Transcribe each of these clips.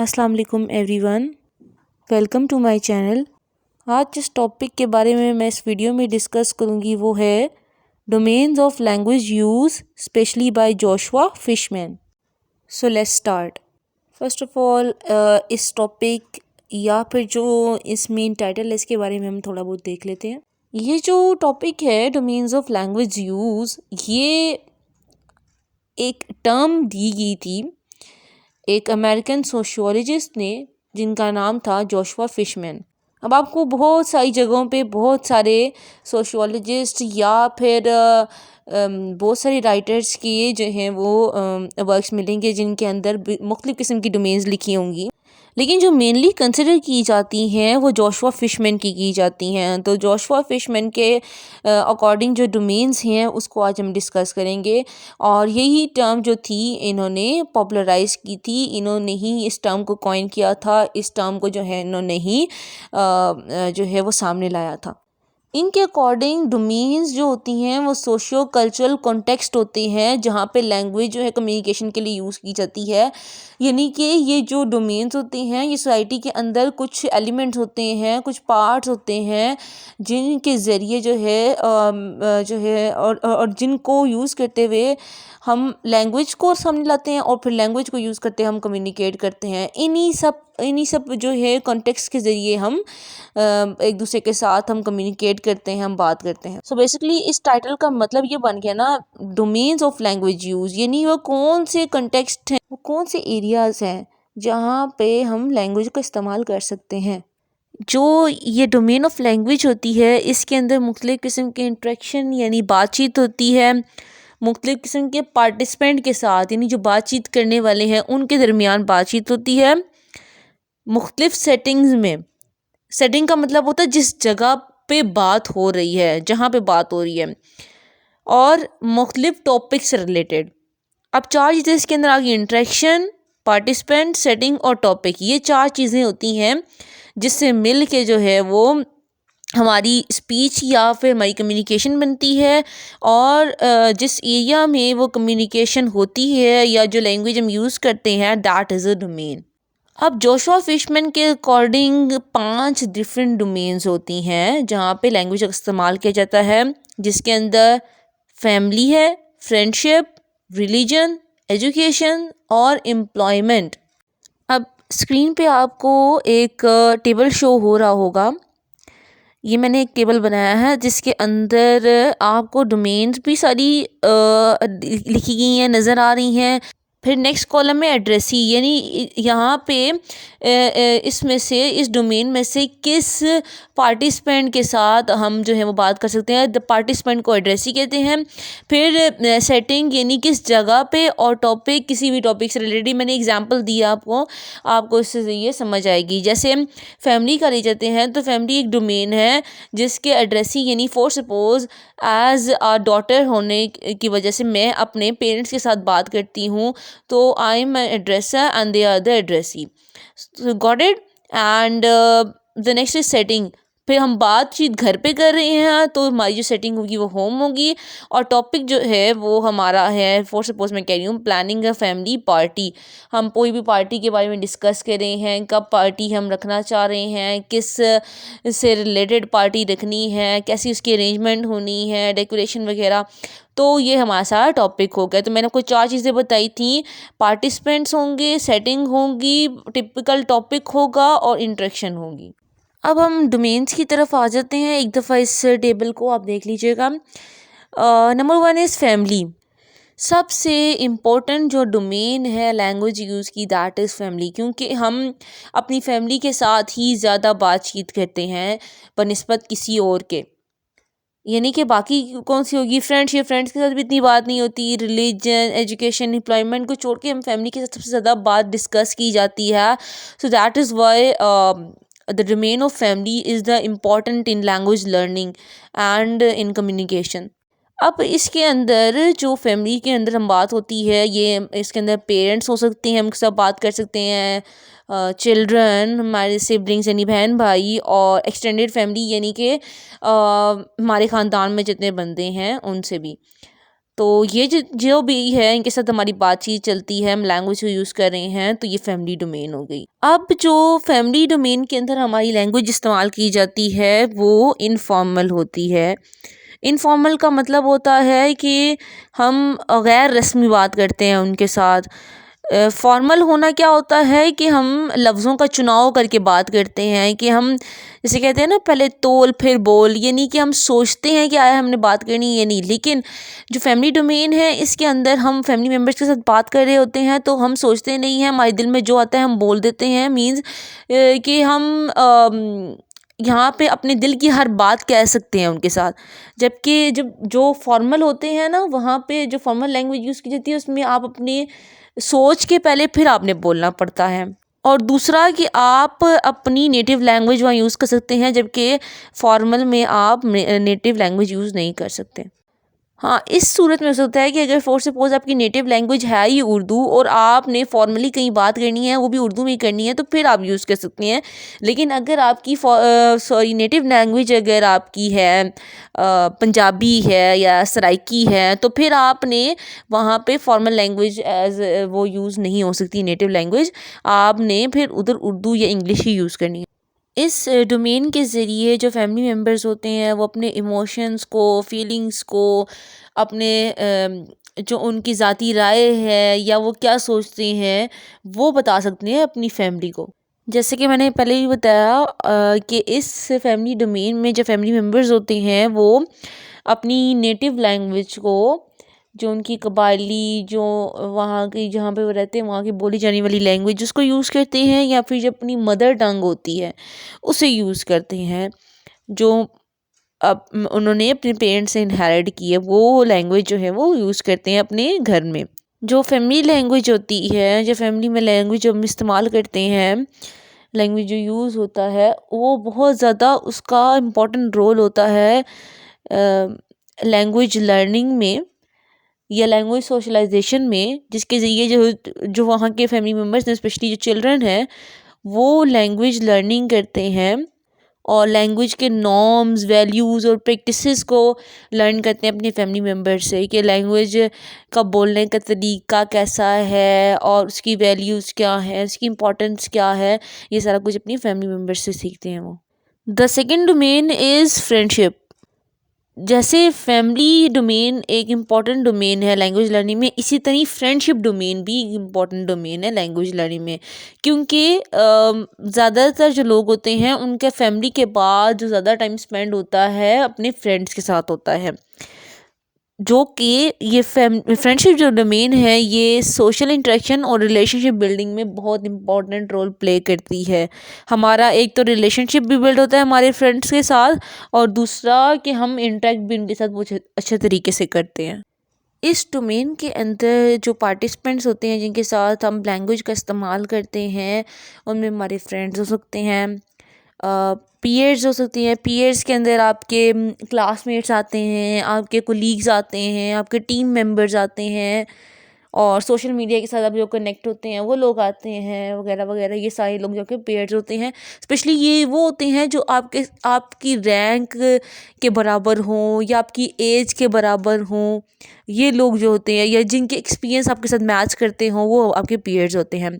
अस्सलाम वालेकुम everyone, welcome to my channel. आज जिस टॉपिक के बारे में मैं इस वीडियो में डिस्कस करूँगी वो है domains of language use specially by Joshua Fishman. So let's start. First of all इस टॉपिक या फिर जो इस मेन टाइटल है इसके बारे में हम थोड़ा बहुत देख लेते हैं। ये जो टॉपिक है डोमेन्स ऑफ लैंग्वेज यूज़, ये एक टर्म दी गई थी एक अमेरिकन सोशियोलॉजिस्ट ने जिनका नाम था जोशुआ फिशमैन। अब आपको बहुत सारी जगहों पे बहुत सारे सोशियोलॉजिस्ट या फिर बहुत सारे राइटर्स के जो हैं वो वर्क्स मिलेंगे जिनके अंदर मुख्तलिफ़ किस्म की डोमेन्स लिखी होंगी, लेकिन जो मेनली कंसिडर की जाती हैं वो जोशुआ फिशमैन की जाती हैं। तो जोशुआ फिशमैन के अकॉर्डिंग जो डोमेन्स हैं उसको आज हम डिस्कस करेंगे और यही टर्म जो थी इन्होंने पॉपुलराइज़ की थी, इन्होंने ही इस टर्म को कॉइन किया था, इस टर्म को जो है इन्होंने ही जो है वो सामने लाया था। इनके अकॉर्डिंग डोमेन्स जो होती हैं वो सोशियो कल्चरल कॉन्टेक्स्ट होते हैं जहाँ पे लैंग्वेज जो है कम्युनिकेशन के लिए यूज़ की जाती है। यानी कि ये जो डोमेन्स होते हैं ये सोसाइटी के अंदर कुछ एलिमेंट्स होते हैं, कुछ पार्ट्स होते हैं जिनके ज़रिए जो है और जिनको यूज़ करते हुए हम लैंग्वेज को सामने लाते हैं और फिर लैंग्वेज को यूज़ करते हम कम्युनिकेट करते हैं। इन्हीं सब जो है कॉन्टेक्स्ट के ज़रिए हम एक दूसरे के साथ हम कम्युनिकेट करते हैं, हम बात करते हैं। सो बेसिकली इस टाइटल का मतलब ये बन गया ना, डोमेन्स ऑफ लैंग्वेज यूज़, यानी वो कौन से कॉन्टेक्स्ट हैं, वो कौन से एरियाज़ हैं जहाँ पे हम लैंग्वेज का इस्तेमाल कर सकते हैं। जो ये डोमेन ऑफ लैंग्वेज होती है इसके अंदर मुख्तलिफ़ किस्म के इंट्रैक्शन यानी बातचीत होती है मुख्तलिफ़ किस्म के पार्टिसिपेंट के साथ, यानी जो बातचीत करने वाले हैं उनके दरमियान बातचीत होती है मुख्तलिफ़ सेटिंग्स में। सेटिंग का मतलब होता है जिस जगह पे बात हो रही है, जहाँ पे बात हो रही है, और मुख्तलिफ़ टॉपिक से रिलेटेड। अब चार चीज़ें इसके अंदर आ गई, इंट्रैक्शन, पार्टिसिपेंट, सेटिंग और टॉपिक। ये चार चीज़ें होती हैं जिससे मिल के जो है वो हमारी स्पीच या फिर हमारी कम्युनिकेशन बनती है। और जिस एरिया में वो कम्युनिकेशन होती है या जो लैंग्वेज हम यूज़ करते हैं दैट इज़ अ डोमेन। अब जोशुआ फिशमैन के अकॉर्डिंग 5 डिफरेंट डोमेन्स होती हैं जहाँ पे लैंग्वेज का इस्तेमाल किया जाता है, जिसके अंदर फैमिली है, फ्रेंडशिप, रिलीजन, एजुकेशन और एम्प्लॉयमेंट। अब स्क्रीन पे आपको एक टेबल शो हो रहा होगा। ये मैंने एक टेबल बनाया है जिसके अंदर आपको डोमेन्स भी सारी लिखी गई हैं, नज़र आ रही हैं। फिर नेक्स्ट कॉलम में एड्रेसी, यानी यहाँ पे इसमें से इस डोमेन में से किस पार्टिसिपेंट के साथ हम जो है वो बात कर सकते हैं, द पार्टिसिपेंट को एड्रेसी कहते हैं। फिर सेटिंग यानी किस जगह पे, और टॉपिक किसी भी टॉपिक से रिलेटेड। मैंने एग्जांपल दिया आपको इससे ये समझ आएगी। जैसे फैमिली का ले जाते हैं तो फैमिली एक डोमेन है जिसके एड्रेसी यानी for suppose as a daughter होने की वजह से मैं अपने पेरेंट्स के साथ बात करती हूँ, तो I am an addresser and they are the addressee. Got it. And the next is setting. फिर हम बातचीत घर पे कर रहे हैं तो हमारी जो सेटिंग होगी वो होम होगी, और टॉपिक जो है वो हमारा है, फॉर सपोज मैं कह रही हूँ प्लानिंग अ फैमिली पार्टी। हम कोई भी पार्टी के बारे में डिस्कस कर रहे हैं, कब पार्टी हम रखना चाह रहे हैं, किस से रिलेटेड पार्टी रखनी है, कैसी उसकी अरेंजमेंट होनी है, डेकोरेशन वगैरह। तो ये हमारा सारा टॉपिक हो गया। तो मैंने आपको 4 चीज़ें बताई थी, पार्टिसिपेंट्स होंगे, सेटिंग होगी, टिपिकल टॉपिक होगा और इंट्रैक्शन होगी। अब हम डोमेन्स की तरफ आ जाते हैं। एक दफ़ा इस टेबल को आप देख लीजिएगा। Number 1 is family. सबसे इम्पोर्टेंट जो डोमेन है लैंग्वेज यूज़ की दैट इज़ फैमिली, क्योंकि हम अपनी फैमिली के साथ ही ज़्यादा बातचीत करते हैं बनिस्बत किसी और के। यानी कि बाकी कौन सी होगी, फ्रेंड्स के साथ भी इतनी बात नहीं होती। रिलीजन, एजुकेशन, एम्प्लॉयमेंट को छोड़ के हम फैमिली के साथ सबसे ज़्यादा बात डिस्कस की जाती है। So that is why the domain of family is the important in language learning and in communication. अब इसके अंदर जो फैमिली के अंदर हम बात होती है, ये इसके अंदर पेरेंट्स हो सकते हैं, हम सब बात कर सकते हैं, चिल्ड्रन, हमारे सिबलिंग्स यानी बहन भाई, और एक्सटेंडेड फैमिली यानी कि हमारे ख़ानदान में जितने बंदे हैं उनसे भी। तो ये जो जो भी है इनके साथ हमारी बातचीत चलती है, हम लैंग्वेज को यूज़ कर रहे हैं, तो ये फैमिली डोमेन हो गई। अब जो फैमिली डोमेन के अंदर हमारी लैंग्वेज इस्तेमाल की जाती है वो इनफॉर्मल होती है। इनफॉर्मल का मतलब होता है कि हम गैर रस्मी बात करते हैं उनके साथ। फॉर्मल होना क्या होता है कि हम लफ्ज़ों का चुनाव करके बात करते हैं, कि हम जैसे कहते हैं ना, पहले तोल फिर बोल, ये नहीं कि हम सोचते हैं कि आया हमने बात करनी, ये नहीं। लेकिन जो फैमिली डोमेन है इसके अंदर हम फैमिली मेम्बर्स के साथ बात कर रहे होते हैं तो हम सोचते नहीं हैं, हमारे दिल में जो आता है हम बोल देते हैं। मीन्स कि हम यहाँ पे अपने दिल की हर बात कह सकते हैं उनके साथ। जबकि जब जो फॉर्मल होते हैं ना, वहाँ पे जो फॉर्मल लैंग्वेज यूज़ की जाती है उसमें आप अपने सोच के पहले फिर आपने बोलना पड़ता है। और दूसरा कि आप अपनी नेटिव लैंग्वेज वहाँ यूज़ कर सकते हैं, जबकि फॉर्मल में आप नेटिव लैंग्वेज यूज़ नहीं कर सकते। हाँ, इस सूरत में हो सकता है कि अगर फॉर सपोज़ आपकी नेटिव लैंग्वेज है ही उर्दू और आपने फॉर्मली कहीं बात करनी है वो भी उर्दू में ही करनी है, तो फिर आप यूज़ कर सकते हैं। लेकिन अगर आपकी नेटिव लैंग्वेज अगर आपकी है पंजाबी है या सराइकी है, तो फिर आपने वहाँ पे फॉर्मल लैंग्वेज एज वो यूज़ नहीं हो सकती नेटिव लैंग्वेज। आपने फिर उधर उर्दू या इंग्लिश ही यूज़ करनी है। इस डोमेन के ज़रिए जो फैमिली मेम्बर्स होते हैं वो अपने इमोशंस को, फीलिंग्स को, अपने जो उनकी ज़ाती राय है या वो क्या सोचते हैं वो बता सकते हैं अपनी फैमिली को। जैसे कि मैंने पहले ही बताया कि इस फैमिली डोमेन में जो फैमिली मेम्बर्स होते हैं वो अपनी नेटिव लैंग्वेज को, जो उनकी कबायली, जो वहाँ की जहाँ पे वो रहते हैं वहाँ की बोली जाने वाली लैंग्वेज उसको यूज़ करते हैं, या फिर जो अपनी मदर टंग होती है उसे यूज़ करते हैं, जो अब उन्होंने अपने पेरेंट्स से इनहेरिट की है, वो लैंग्वेज जो है वो यूज़ करते हैं अपने घर में। जो फैमिली लैंग्वेज होती है, जो फैमिली में लैंग्वेज जो हम इस्तेमाल करते हैं, लैंग्वेज जो यूज़ होता है, वो बहुत ज़्यादा उसका इम्पोर्टेंट रोल होता है लैंग्वेज लर्निंग में या लैंग्वेज सोशलाइजेशन में, जिसके ज़रिए जो जो वहाँ के फैमिली मेम्बर्स हैं, स्पेशली जो चिल्ड्रन हैं, वो लैंग्वेज लर्निंग करते हैं और लैंग्वेज के नॉर्म्स, वैल्यूज़ और प्रैक्टिसेस को लर्न करते हैं अपने फैमिली मेम्बर से, कि लैंग्वेज का बोलने का तरीका कैसा है और उसकी वैल्यूज़ क्या है, उसकी इम्पोर्टेंस क्या है, ये सारा कुछ अपनी फैमिली मेम्बर से सीखते हैं वो। The second domain is friendship. जैसे फैमिली डोमेन एक इम्पॉर्टेंट डोमेन है लैंग्वेज लर्निंग में, इसी तरह फ्रेंडशिप डोमेन भी एक इम्पॉर्टेंट डोमेन है लैंग्वेज लर्निंग में। क्योंकि ज़्यादातर जो लोग होते हैं उनके फैमिली के बाद जो ज़्यादा टाइम स्पेंड होता है अपने फ्रेंड्स के साथ होता है, जो कि ये फ्रेंडशिप जो डोमेन है ये सोशल इंटरेक्शन और रिलेशनशिप बिल्डिंग में बहुत इंपॉर्टेंट रोल प्ले करती है। हमारा एक तो रिलेशनशिप भी बिल्ड होता है हमारे फ्रेंड्स के साथ, और दूसरा कि हम इंटरेक्ट भी उनके साथ बहुत अच्छे तरीके से करते हैं। इस डोमेन के अंदर जो पार्टिसिपेंट्स होते हैं जिनके साथ हम लैंग्वेज का इस्तेमाल करते हैं, उनमें हमारे फ्रेंड्स हो सकते हैं, पीयर्स हो सकती हैं। पीयर्स के अंदर आपके क्लासमेट्स आते हैं, आपके कोलीग्स आते हैं, आपके टीम मेंबर्स आते हैं, और सोशल मीडिया के साथ आप जो कनेक्ट होते हैं वो लोग आते हैं, वगैरह वगैरह। ये सारे लोग जो कि पेयर्स होते हैं। स्पेशली ये वो होते हैं जो आपकी रैंक के बराबर हों या आपकी एज के बराबर हों। ये लोग जो होते हैं या जिनके एक्सपीरियंस आपके साथ मैच करते हों वो आपके पेयर्स होते हैं।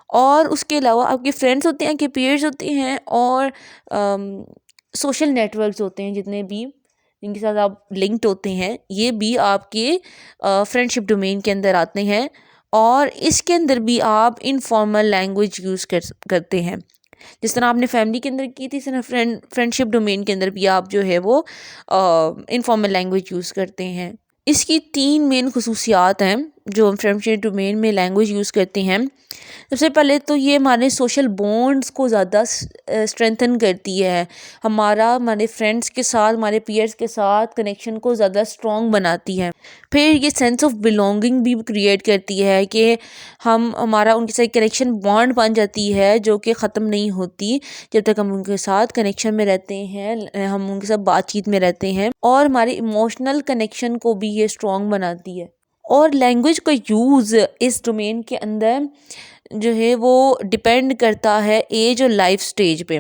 और उसके अलावा आपके फ्रेंड्स होते हैं, आपके पीयर्स होते हैं, और सोशल नेटवर्क्स होते हैं जितने भी जिनके साथ आप लिंक्ड होते हैं, ये भी आपके फ्रेंडशिप डोमेन के अंदर आते हैं। और इसके अंदर भी आप इनफॉर्मल लैंग्वेज यूज़ करते हैं। जिस तरह आपने फैमिली के अंदर की थी, इस तरह फ्रेंडशिप डोमेन के अंदर भी आप जो है वो इनफॉर्मल लैंग्वेज यूज़ करते हैं। इसकी 3 मेन खसूसियात हैं जो हम फ्रेंडशिप डोमेन में लैंग्वेज यूज़ करते हैं। सबसे पहले तो ये हमारे सोशल बॉन्ड्स को ज़्यादा स्ट्रेंथन करती है। हमारे फ्रेंड्स के साथ, हमारे पीयर्स के साथ कनेक्शन को ज़्यादा स्ट्रॉन्ग बनाती है। फिर ये सेंस ऑफ बिलोंगिंग भी क्रिएट करती है कि हमारा उनके साथ कनेक्शन बॉन्ड बन जाती है जो कि ख़त्म नहीं होती जब तक हम उनके साथ कनेक्शन में रहते हैं, हम उनके साथ बातचीत में रहते हैं। और हमारे इमोशनल कनेक्शन को भी ये स्ट्रॉन्ग बनाती है। और लैंग्वेज का यूज़ इस डोमेन के अंदर जो है वो डिपेंड करता है एज और लाइफ स्टेज पे।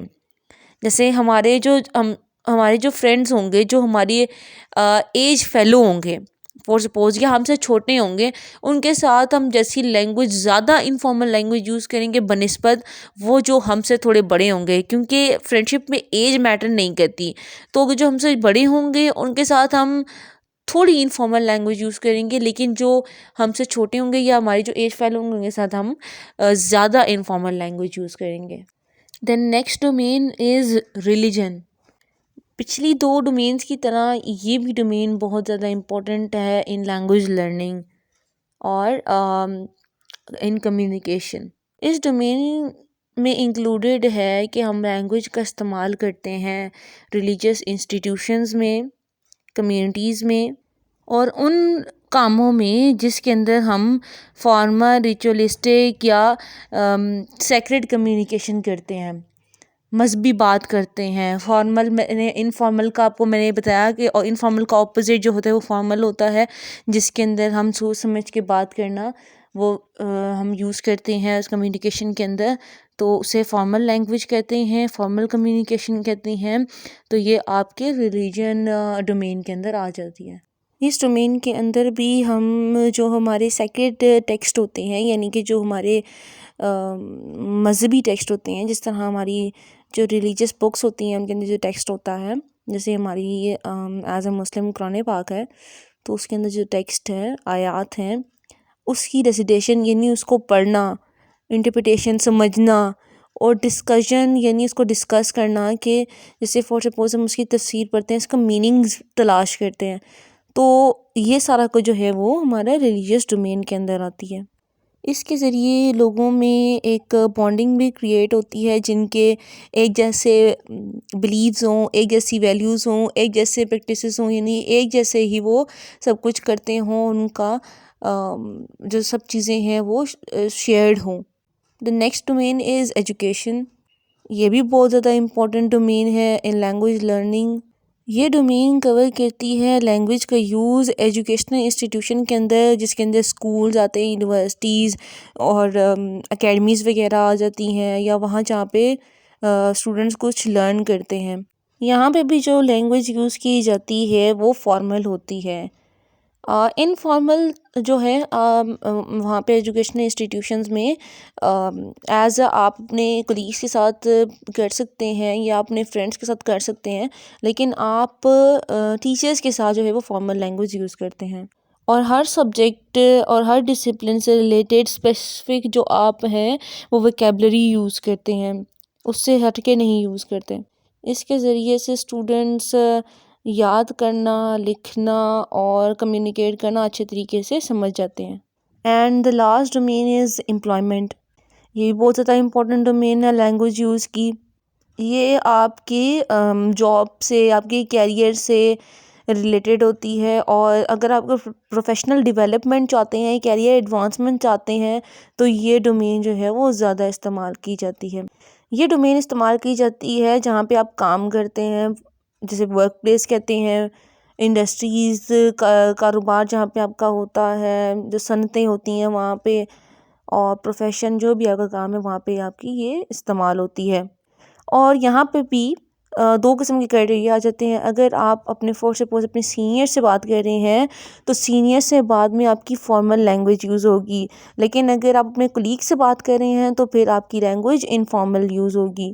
जैसे हमारे जो फ्रेंड्स होंगे जो हमारी एज फेलो होंगे, फॉर सपोज या हमसे छोटे होंगे, उनके साथ हम जैसी लैंग्वेज ज़्यादा इनफॉर्मल लैंग्वेज यूज़ करेंगे बनिस्बत वो जो हमसे थोड़े बड़े होंगे, क्योंकि फ्रेंडशिप में एज मैटर नहीं करती। तो जो हमसे बड़े होंगे उनके साथ हम थोड़ी इनफॉर्मल लैंग्वेज यूज़ करेंगे, लेकिन जो हमसे छोटे होंगे या हमारी जो एज फैल होंगे उनके साथ हम ज़्यादा इनफॉर्मल लैंग्वेज यूज़ करेंगे। Then next domain is religion. पिछली दो डोमेन्स की तरह ये भी डोमेन बहुत ज़्यादा इम्पोर्टेंट है इन लैंग्वेज लर्निंग और इन कम्युनिकेशन। इस डोमेन में इंक्लूडेड है कि हम लैंग्वेज का इस्तेमाल करते हैं रिलीजियस इंस्टीट्यूशंस में, कम्युनिटीज़ में और उन कामों में जिसके अंदर हम फॉर्मल, रिचुअलिस्टिक या सेक्रेड कम्युनिकेशन करते हैं, मजहबी बात करते हैं। फॉर्मल मैंने इनफॉर्मल का आपको मैंने बताया कि और इनफॉर्मल का ऑपोजिट जो होता है वो फॉर्मल होता है, जिसके अंदर हम सोच समझ के बात करना वो हम यूज़ करते हैं उस कम्युनिकेशन के अंदर, तो उसे फॉर्मल लैंग्वेज कहते हैं, फॉर्मल कम्युनिकेशन कहते हैं। तो ये आपके रिलीजन डोमेन के अंदर आ जाती है। इस डोमेन के अंदर भी हम जो हमारे सेक्रेड टेक्स्ट होते हैं, यानी कि जो हमारे मज़हबी टेक्स्ट होते हैं, जिस तरह हमारी जो रिलीजियस बुक्स होती हैं उनके अंदर जो टेक्स्ट होता है, जैसे हमारी एज अ मुस्लिम कुरान पाक है, तो उसके अंदर जो टेक्स्ट है, आयात हैं, उसकी रेसिटेशन यानी उसको पढ़ना, इंटरप्रिटेशन समझना और डिस्कशन यानी उसको डिस्कस करना कि जैसे फॉर सपोज हम उसकी तफसीर पढ़ते हैं, इसका मीनिंग्स तलाश करते हैं, तो ये सारा कुछ जो है वो हमारा रिलीजियस डोमेन के अंदर आती है। इसके ज़रिए लोगों में एक बॉन्डिंग भी क्रिएट होती है, जिनके एक जैसे बिलीव्स हों, एक जैसी वैल्यूज़ हों, एक जैसे प्रैक्टिसेस हों, यानी एक जैसे ही वो सब कुछ करते हों, उनका जो सब चीज़ें हैं वो शेयर्ड हों। The next domain is education. ये भी बहुत ज़्यादा इम्पोर्टेंट डोमेन है इन लैंग्वेज लर्निंग। ये डोमेन कवर करती है लैंग्वेज का यूज़ एजुकेशनल इंस्टीट्यूशन के अंदर, जिसके अंदर स्कूल्स आते हैं, यूनिवर्सिटीज़ और एकेडमीज़ वगैरह आ जाती हैं, या वहाँ जहाँ पे स्टूडेंट्स कुछ लर्न करते हैं। यहाँ पे भी जो लैंग्वेज यूज़ की जाती है वो फॉर्मल होती है। इनफॉर्मल जो है वहाँ पे एजुकेशनल इंस्टीट्यूशंस में एज आप अपने कलीग्स के साथ कर सकते हैं या अपने फ्रेंड्स के साथ कर सकते हैं, लेकिन आप टीचर्स के साथ जो है वो फॉर्मल लैंग्वेज यूज़ करते हैं। और हर सब्जेक्ट और हर डिसिप्लिन से रिलेटेड स्पेसिफिक जो आप हैं वो वोकेबलरी यूज़ करते हैं, उससे हट के नहीं यूज़ करते। इसके ज़रिए से स्टूडेंट्स याद करना, लिखना और कम्युनिकेट करना अच्छे तरीके से समझ जाते हैं। And the last domain is employment. ये भी बहुत ज़्यादा इम्पोर्टेंट डोमेन है लैंग्वेज यूज़ की। ये आपकी जॉब से, आपके कैरियर से रिलेटेड होती है, और अगर आप प्रोफेशनल डेवलपमेंट चाहते हैं, कैरियर एडवांसमेंट चाहते हैं, तो ये डोमेन जो है वो ज़्यादा इस्तेमाल की जाती है। ये डोमेन इस्तेमाल की जाती है जहाँ पे आप काम करते हैं, जैसे वर्क प्लेस कहते हैं, इंडस्ट्रीज़ का कारोबार जहाँ पे आपका होता है, जो सनतें होती हैं वहाँ पे, और प्रोफेशन जो भी आपका काम है वहाँ पे आपकी ये इस्तेमाल होती है। और यहाँ पे भी दो किस्म के क्राइटेरिया आ जाते हैं। अगर आप अपने फॉर सपोज अपने सीनियर से बात कर रहे हैं, तो सीनियर से बाद में आपकी फॉर्मल लैंग्वेज यूज़ होगी, लेकिन अगर आप अपने कोलीग से बात कर रहे हैं तो फिर आपकी लैंग्वेज इनफॉर्मल यूज़ होगी।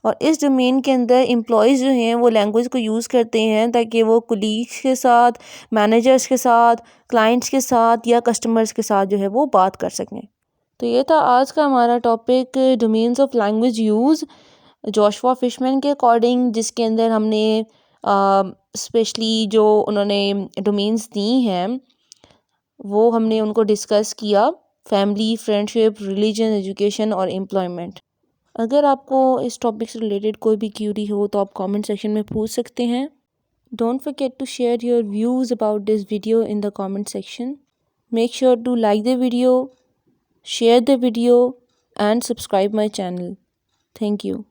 और इस डोमेन के अंदर एम्प्लॉयज़ जो हैं वो लैंग्वेज को यूज़ करते हैं ताकि वो कोलीग्स के साथ, मैनेजर्स के साथ, क्लाइंट्स के साथ या कस्टमर्स के साथ जो है वो बात कर सकें। तो ये था आज का हमारा topic, domains of language use Joshua Fishman के अकॉर्डिंग, जिसके अंदर हमने स्पेशली जो उन्होंने डोमेन्स दी हैं वो हमने उनको डिस्कस किया, फैमिली, फ्रेंडशिप, रिलीजन, एजुकेशन और एम्प्लॉयमेंट। अगर आपको इस टॉपिक से रिलेटेड कोई भी क्यूरी हो तो आप कमेंट सेक्शन में पूछ सकते हैं। Don't forget to share your views about this video in the comment section. Make sure to like the video, share the video and subscribe my channel. Thank you.